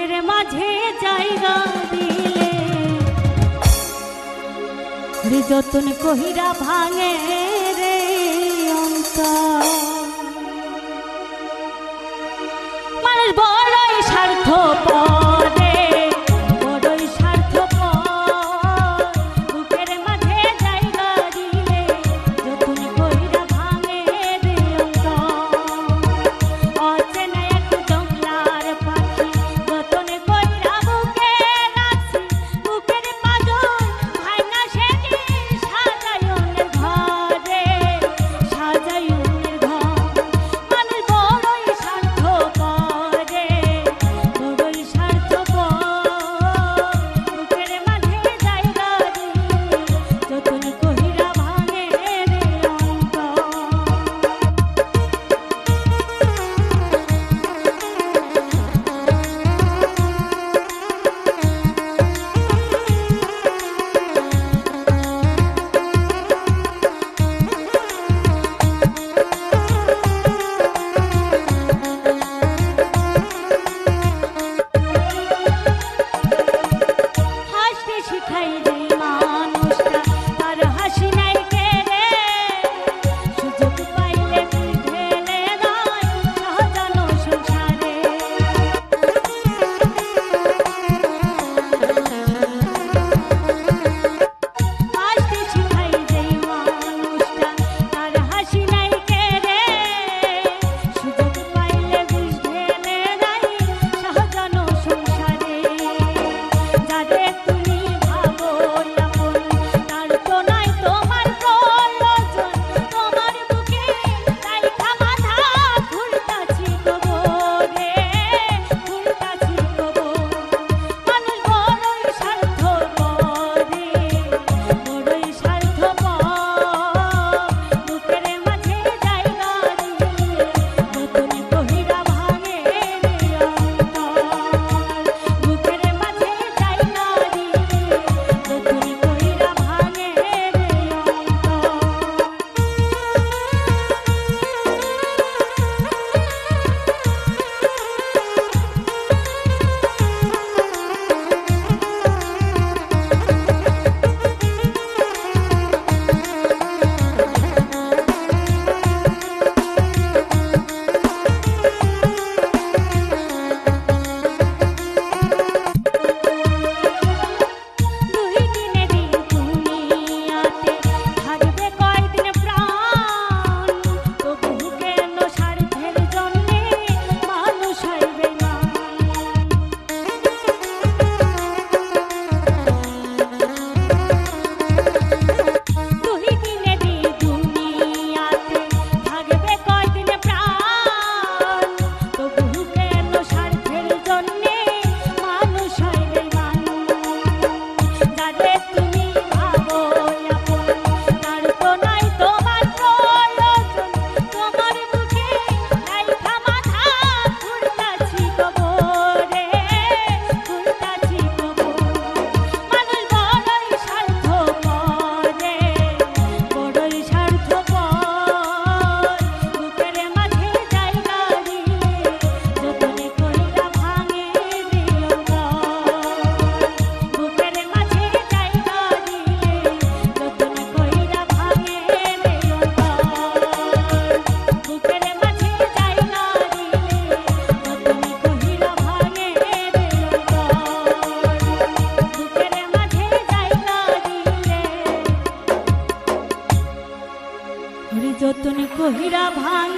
বুকের মাঝে জায়গা দিলে যতন কহিরা ভাঙে রে অন্তর। মানুষ বড়ই স্বার্থপর রে, বড়ই স্বার্থপর, বুকের মাঝে জায়গা দিলে যতন কহিরা ভাঙে রে অন্তর। অচেনা এক জংলার পাখি যতন কইরা বুকে রাখছি, বুকের পাঁজর ভাঙা সেটি সাজায়নের ঘরে, সাজায়নের ঘর। মানুষ বড়ই স্বার্থপর রে, বড়ই স্বার্থপর, বুকের মাঝে জায়গা দিলে যতন কহিরা ভাঙে রে অন্তর। হাসতে শিখাই যেই মানুষটা তার হাসি নাই কেড়ে, সুযোগ পাইলে ঢেলে দেয় সাজানো সংসারে। হাসতে শিখাই যেই মানুষটা তার হাসি নাই কেড়ে, সুযোগ পাইলে ঢেলে দেয় সাজানো সংসারে। যারে তুমি ভাবো আপন তার তো নাই তোমার প্রয়োজন, তোমার বুকে রাইখা মাথা ঘুরতাছি তবু রে, ঘুরতাছি তবু। মানুষ বড়ই স্বার্থপর রে, বড়ই স্বার্থপর, বুকের মাঝে জায়গা দিলে যতন কহিরা ভাঙে রে অন্তর। বুকের মাঝে জায়গা দিলে যতন কহিরা ভাঙে রে দুই দিনেরই দুনিয়াতে থাকবে কয়দিন প্রাণ, তবু কেন স্বার্থের জন্যে মানুষ হয় বেঈমান। দুই দিনেরই দুনিয়াতে থাকবে কয়দিন প্রাণ, তবু কেন স্বার্থের জন্যে মানুষ হয় বেঈমান। যারে তুমি ভাবো আপন তার তো নাই তোমার প্রয়োজন, তোমার বুকে রাইখা মাথা ঘুরতাছি তবু রে, ঘুরতাছি তবু। মানুষ বড়ই স্বার্থপর রে, বড়ই স্বার্থপর, বুকের মাঝে জায়গা দিলে যতন কইরা ভাঙে রে অন্তর। বুকের মাঝে জায়গা দিলে যতন কইরা ভাঙে রে অন্তর। বুকের মাঝে জায়গা দিলে যতন কইরা ভাঙে রে অন্তর। বুকের মাঝে জায়গা দিলে যতন কহিরা ভাঙে।